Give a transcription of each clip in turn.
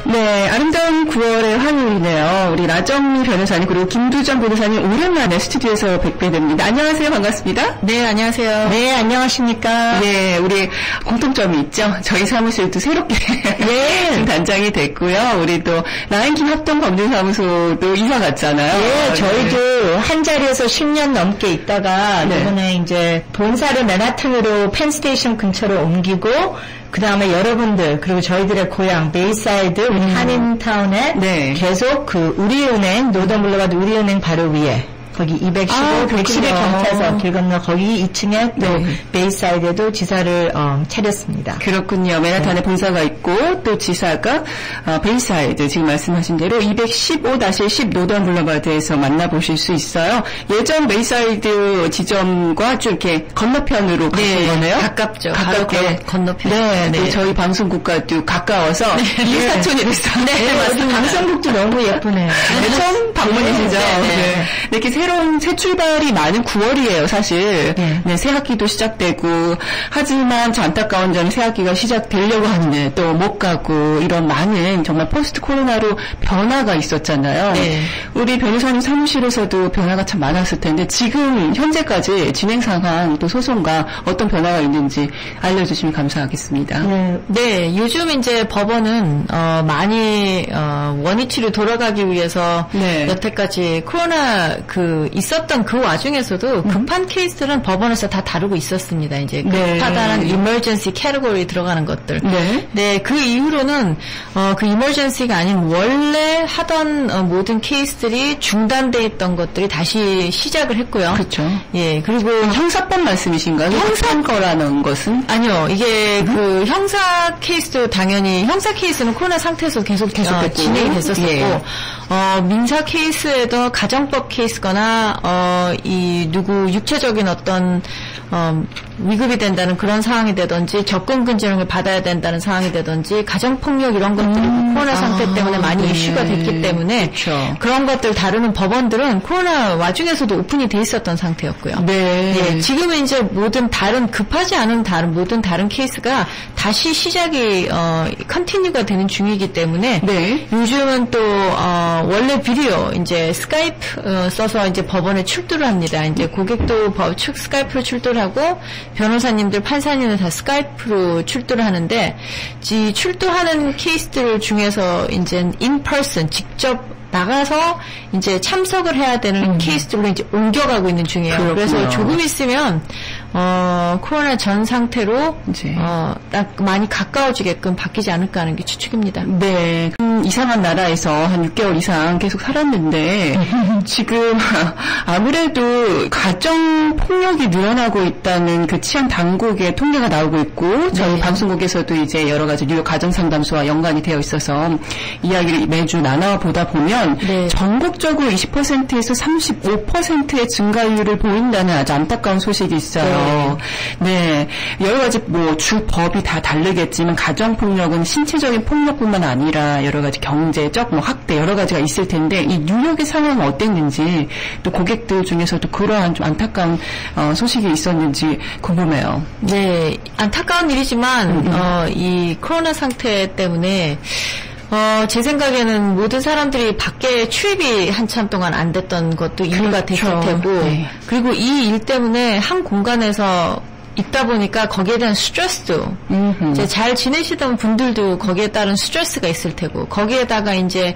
네, 아름다운 9월의 화요일이네요. 우리 라정미 변호사님 그리고 김두정 변호사님 오랜만에 스튜디오에서 뵙게 됩니다. 안녕하세요. 반갑습니다. 네, 안녕하세요. 네, 안녕하십니까. 네, 우리 공통점이 있죠. 저희 사무실도 새롭게 지금 단장이 됐고요. 우리 또 라인킴 합동법률사무소도 이사 갔잖아요. 네, 저희도 한 자리에서 10년 넘게 있다가 이번에 이제 본사를 맨하탄으로 펜스테이션 근처로 옮기고 그 다음에 여러분들 그리고 저희들의 고향 베이사이드 한인타운에 계속 그 우리은행 노던블루가드 우리은행 바로 위에 거기 215, 111 경찰서 길 건너 거기 2층에 또 베이사이드에도 지사를 차렸습니다. 그렇군요. 맨하탄에 본사가 있고 또 지사가 베이사이드 지금 말씀하신 대로 215-10 노던 블루가드에서 만나보실 수 있어요. 예전 베이사이드 지점과 좀 이렇게 건너편으로 가신 거네요. 가깝죠. 가깝게 건너편. 네. 저희 방송국과도 가까워서 이사촌이 됐어요. 네, 맞습니다. 방송국도 너무 예쁘네요. 처음 방문이시죠? 네. 이렇게 새로운 새 출발이 많은 9월이에요, 사실. 네, 새 학기도 시작되고, 하지만 저 안타까운 점이 새 학기가 시작되려고 하는데 또 못 가고, 이런 많은 정말 포스트 코로나로 변화가 있었잖아요. 우리 변호사님 사무실에서도 변화가 참 많았을 텐데, 지금 현재까지 진행 상황, 또 소송과 어떤 변화가 있는지 알려주시면 감사하겠습니다. 네, 요즘 이제 법원은, 많이, 원위치로 돌아가기 위해서, 여태까지 코로나 있었던 그 와중에서도 급한 케이스들은 법원에서 다 다루고 있었습니다. 이제 급하다는 emergency 캐터고리에 들어가는 것들. 네, 그 이후로는 그 emergency가 아닌 원래 하던 모든 케이스들이 중단돼 있던 것들이 다시 시작을 했고요. 그렇죠. 예, 그리고 형사법 말씀이신가요? 형사 거라는 것은? 아니요, 이게 그 형사 케이스도 당연히 형사 케이스는 코로나 상태에서 계속 진행이 됐었었고. 민사 케이스에도 가정법 케이스거나 육체적인 어떤 위급이 된다는 그런 상황이 되든지 접근 금지령을 받아야 된다는 상황이 되든지 가정폭력 이런 것들이 코로나 상태 때문에 많이 이슈가 됐기 때문에 그런 것들 다루는 법원들은 코로나 와중에서도 오픈이 돼 있었던 상태였고요. 지금은 이제 모든 다른 급하지 않은 모든 다른 케이스가 다시 시작이 컨티뉴가 되는 중이기 때문에 요즘은 또 원래 비디오 이제 스카이프 써서 이제 법원에 출두를 합니다. 이제 고객도 스카이프로 출두를 하고 변호사님들, 판사님들 다 스카이프로 출두를 하는데 이 출두하는 케이스들 중에서 이제 in person 직접 나가서 이제 참석을 해야 되는 케이스들로 이제 옮겨가고 있는 중이에요. 그렇구나. 그래서 조금 있으면 코로나 전 상태로 이제 딱 많이 가까워지게끔 바뀌지 않을까 하는 게 추측입니다. 네. 이상한 나라에서 한 6개월 이상 계속 살았는데 지금 아무래도 가정 폭력이 늘어나고 있다는 그 치안 당국의 통계가 나오고 있고 저희 방송국에서도 이제 여러 가지 뉴욕 가정 상담소와 연관이 되어 있어서 이야기를 매주 나눠보다 보면 전국적으로 20%에서 35%의 증가율을 보인다는 아주 안타까운 소식이 있어요. 네. 여러 가지 주 법이 다 다르겠지만 가정 폭력은 신체적인 폭력뿐만 아니라 여러 가지 경제적 학대 여러 가지가 있을 텐데 이 뉴욕의 상황은 어땠는지 또 고객들 중에서도 그러한 좀 안타까운 소식이 있었는지 궁금해요. 네. 안타까운 일이지만 이 코로나 상태 때문에 제 생각에는 모든 사람들이 밖에 출입이 한참 동안 안 됐던 것도 이유가 됐을 테고 그리고 이 일 때문에 한 공간에서 있다 보니까 거기에 대한 스트레스도 이제 잘 지내시던 분들도 거기에 따른 스트레스가 있을 테고 거기에다가 이제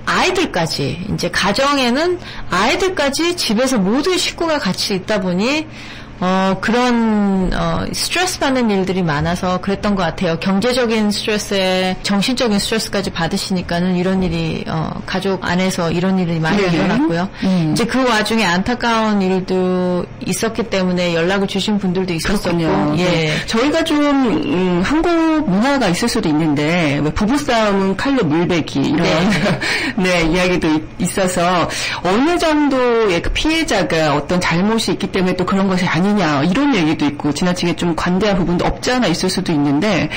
아이들까지 이제 가정에는 아이들까지 집에서 모든 식구가 같이 있다 보니 그런 스트레스 받는 일들이 많아서 그랬던 것 같아요. 경제적인 스트레스에 정신적인 스트레스까지 받으시니까는 이런 일이 가족 안에서 이런 일이 많이 일어났고요. 이제 그 와중에 안타까운 일도 있었기 때문에 연락을 주신 분들도 있었었고, 저희가 좀 한국 문화가 있을 수도 있는데 부부싸움은 칼로 물베기 이런 이야기도 있어서 어느 정도의 그 피해자가 어떤 잘못이 있기 때문에 또 그런 것이 아니 아니냐 이런 얘기도 있고 지나치게 좀 관대한 부분도 없지 않아 있을 수도 있는데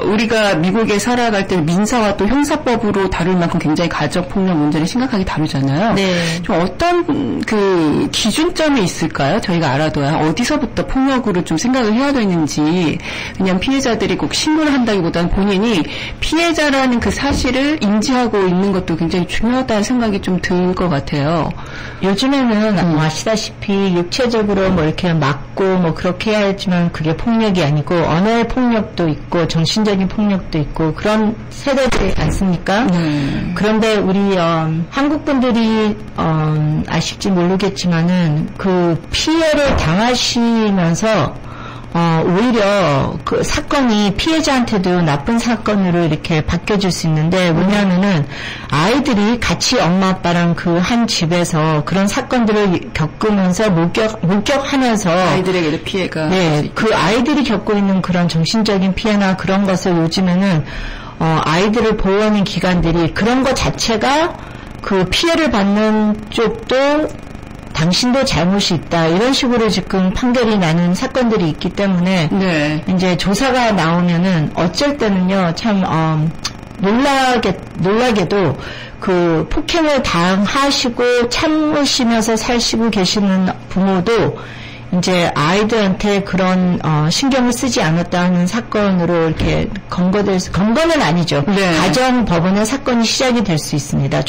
우리가 미국에 살아갈 때 민사와 또 형사법으로 다룰 만큼 굉장히 가정폭력 문제를 심각하게 다루잖아요. 네. 좀 어떤 그 기준점이 있을까요? 저희가 알아둬야 어디서부터 폭력으로 좀 생각을 해야 되는지. 왜냐하면 피해자들이 꼭 신고를 한다기보다는 본인이 피해자라는 그 사실을 인지하고 있는 것도 굉장히 중요하다는 생각이 좀 들 것 같아요. 요즘에는 아시다시피 육체적으로 뭐 이렇게 맞고 뭐 그렇게 해야지만 그게 폭력이 아니고 언어의 폭력도 있고 정신적인 폭력도 있고 그런 세대들이 많습니까? 그런데 우리 한국 분들이 아실지 모르겠지만은 그 피해를 당하시면서 오히려 그 사건이 피해자한테도 나쁜 사건으로 이렇게 바뀌어질 수 있는데 왜냐하면은 아이들이 같이 엄마 아빠랑 그 한 집에서 그런 사건들을 겪으면서 목격하면서 아이들에게도 피해가 네, 그 아이들이 겪고 있는 그런 정신적인 피해나 그런 것을 요즘에는 아이들을 보호하는 기관들이 그런 것 자체가 그 피해를 받는 쪽도 당신도 잘못이 있다 이런 식으로 지금 판결이 나는 사건들이 있기 때문에 네. 이제 조사가 나오면은 어쩔 때는요 참 놀라게도 그 폭행을 당하시고 참으시면서 사시고 계시는 부모도 이제 아이들한테 그런 신경을 쓰지 않았다 하는 사건으로 이렇게 검거는 아니죠. 네. 가정 법원의 사건이 시작이 될 수 있습니다.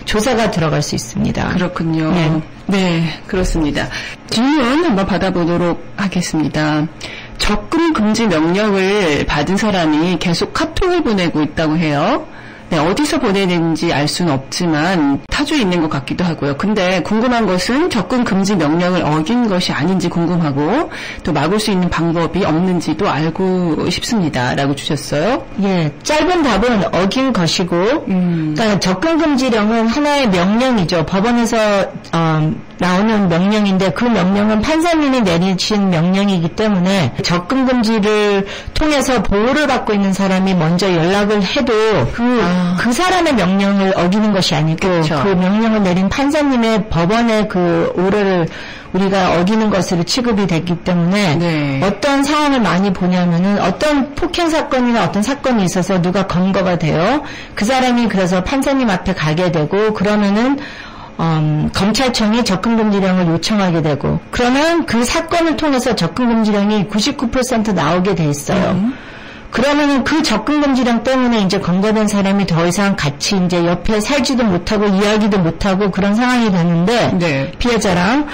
조사가 들어갈 수 있습니다. 그렇군요. 네. 네, 그렇습니다. 질문 한번 받아보도록 하겠습니다. 접근 금지 명령을 받은 사람이 계속 카톡을 보내고 있다고 해요. 네, 어디서 보내는지 알 수는 없지만 타주에 있는 것 같기도 하고요. 근데 궁금한 것은 접근 금지 명령을 어긴 것이 아닌지 궁금하고 또 막을 수 있는 방법이 없는지도 알고 싶습니다. 라고 주셨어요. 예, 짧은 답은 어긴 것이고 그러니까 접근 금지령은 하나의 명령이죠. 법원에서 나오는 명령인데 그 명령은 판사님이 내리신 명령이기 때문에 접근 금지를 통해서 보호를 받고 있는 사람이 먼저 연락을 해도 그 사람의 명령을 어기는 것이 아니고 그렇죠. 그 명령을 내린 판사님의 법원의 그 오래를 우리가 어기는 것으로 취급이 됐기 때문에 네. 어떤 상황을 많이 보냐면은 어떤 폭행 사건이나 어떤 사건이 있어서 누가 검거가 돼요. 그 사람이 그래서 판사님 앞에 가게 되고 그러면은 검찰청이 접근금지령을 요청하게 되고 그러면 그 사건을 통해서 접근금지령이 99% 나오게 돼 있어요. 그러면은 그 접근금지령 때문에 이제 검거된 사람이 더 이상 같이 이제 옆에 살지도 못하고 이야기도 못하고 그런 상황이 되는데 네. 피해자랑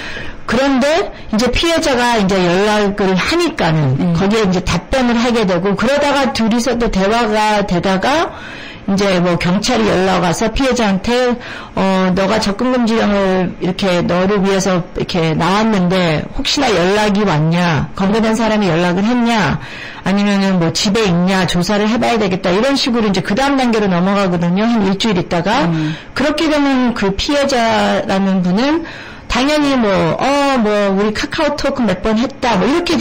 그런데 이제 피해자가 이제 연락을 하니까는 거기에 이제 답변을 하게 되고 그러다가 둘이서 또 대화가 되다가 이제 뭐 경찰이 연락 와서 피해자한테 너가 접근금지령을 이렇게 너를 위해서 이렇게 나왔는데 혹시나 연락이 왔냐 검거된 사람이 연락을 했냐 아니면은 뭐 집에 있냐 조사를 해봐야 되겠다 이런 식으로 이제 그 다음 단계로 넘어가거든요. 한 일주일 있다가 그렇게 되면 그 피해자라는 분은 당연히 우리 카카오톡 몇 번 했다 뭐 이렇게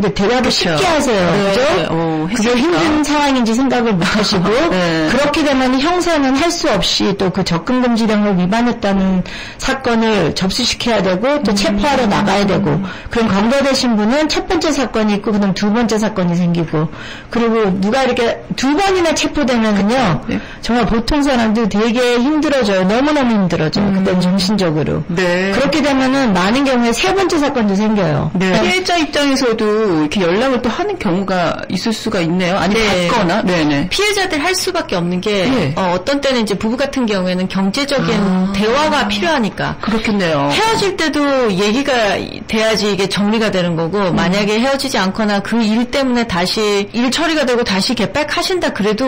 대답을 그렇죠. 쉽게 하세요. 네. 그죠? 그게 힘든 상황인지 생각을 못 하시고, 네. 그렇게 되면 형사는 할 수 없이 또 그 접근금지령을 위반했다는 사건을 접수시켜야 되고, 또 체포하러 나가야 되고, 그럼 검거되신 분은 첫 번째 사건이 있고, 그다음 두 번째 사건이 생기고, 그리고 누가 이렇게 두 번이나 체포되면은요, 네. 정말 보통 사람들 되게 힘들어져요. 너무너무 힘들어져요. 그때는 정신적으로. 네. 그렇게 되면은 많은 경우에 세 번째 사건도 생겨요. 네. 피해자 입장에서도 이렇게 연락을 또 하는 경우가 있을 수가 있네요. 아니면 네. 받거나. 네네. 피해자들 할 수밖에 없는 게 네. 어떤 때는 이제 부부 같은 경우에는 경제적인 대화가 필요하니까. 그렇겠네요. 헤어질 때도 얘기가 돼야지 이게 정리가 되는 거고 만약에 헤어지지 않거나 그 일 때문에 다시 일 처리가 되고 다시 개백하신다 그래도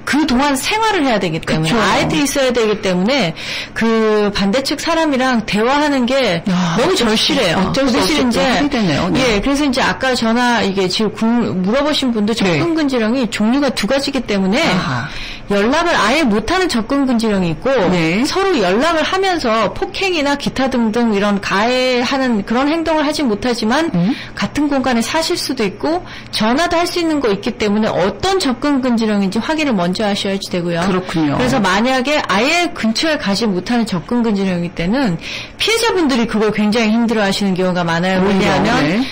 그동안 생활을 해야 되기 때문에 그쵸. 아이들이 있어야 되기 때문에 그 반대측 사람이랑 대화하는 게 너무 절실해요. 어쩔 수 없이 되네요. 네. 예, 그래서 이제 아까 전화 이게 지금 물어보신 분도 접근금지령이 종류가 두 가지이기 때문에 연락을 아예 못하는 접근금지령이 있고 네. 서로 연락을 하면서 폭행이나 기타 등등 이런 가해하는 그런 행동을 하지 못하지만 같은 공간에 사실 수도 있고 전화도 할 수 있는 거 있기 때문에 어떤 접근금지령인지 확인을 먼저 하셔야지 되고요. 그렇군요. 그래서 만약에 아예 근처에 가지 못하는 접근금지령일 때는 피해자분들이 그걸 굉장히 힘들어하시는 경우가 많아요. 왜냐하면 네.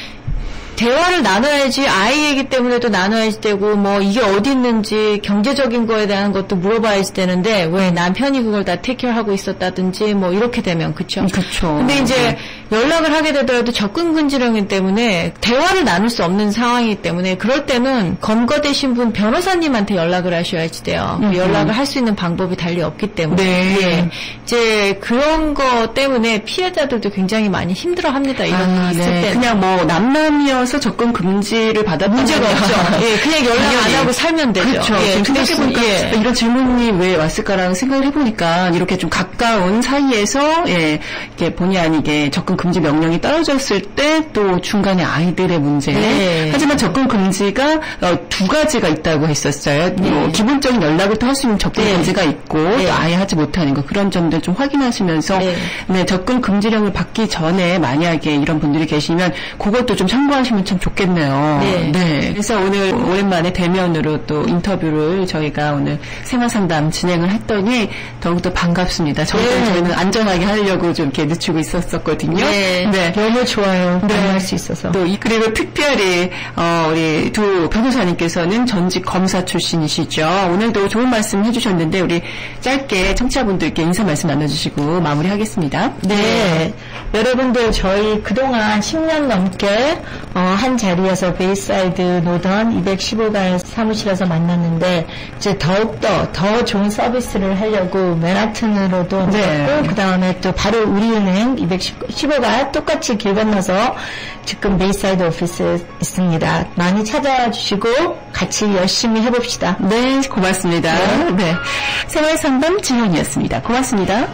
대화를 나눠야지 아이 얘기 때문에도 나눠야지 되고 뭐 이게 어디 있는지 경제적인 거에 대한 것도 물어봐야지 되는데 왜 남편이 그걸 다 테이크하고 있었다든지 뭐 이렇게 되면 그렇죠. 그렇죠. 근데 이제 연락을 하게 되더라도 접근금지령이기 때문에 대화를 나눌 수 없는 상황이기 때문에 그럴 때는 검거되신 분 변호사님한테 연락을 하셔야지 돼요. 연락을 할 수 있는 방법이 달리 없기 때문에 네. 예. 이제 그런 거 때문에 피해자들도 굉장히 많이 힘들어합니다. 이런 일 있을 네. 때 그냥 뭐 남남이어서 접근 금지를 받았다는 문제가 없죠. 예, 그냥 연락 안 하고 살면 되죠. 그렇죠. 예, 지금 생각해보니까 예. 이런 질문이 왜 왔을까라는 생각을 해보니까 이렇게 좀 가까운 사이에서 예, 이게 본의 아니게 접근 금지 명령이 떨어졌을 때 또 중간에 아이들의 문제. 네. 하지만 접근 금지가 두 가지가 있다고 했었어요. 네. 뭐 기본적인 연락을 또 할 수 있는 접근 네. 금지가 있고 네. 또 아예 하지 못하는 거 그런 점들 좀 확인하시면서 네. 네, 접근 금지령을 받기 전에 만약에 이런 분들이 계시면 그것도 좀 참고하시면 참 좋겠네요. 네. 네. 그래서 오늘 오랜만에 대면으로 또 인터뷰를 저희가 오늘 생활상담 진행을 했더니 더욱더 반갑습니다. 저희는 안전하게 하려고 좀 이렇게 늦추고 있었거든요. 네. 네. 너무 좋아요. 네. 할 수 있어서. 또 그리고 특별히 우리 두 변호사님께서는 전직 검사 출신이시죠. 오늘도 좋은 말씀 해주셨는데 우리 짧게 청취자분들께 인사 말씀 나눠주시고 마무리하겠습니다. 네. 여러분들 저희 그동안 10년 넘게 한 자리에서 베이사이드 노던 215가의 사무실에서 만났는데 이제 더욱더 더 좋은 서비스를 하려고 맨하튼으로도 네. 그 다음에 또 바로 우리은행 215가 똑같이 길 건너서 지금 베이사이드 오피스에 있습니다. 많이 찾아와 주시고 같이 열심히 해봅시다. 네, 고맙습니다. 네. 생활상담 지현이었습니다. 고맙습니다.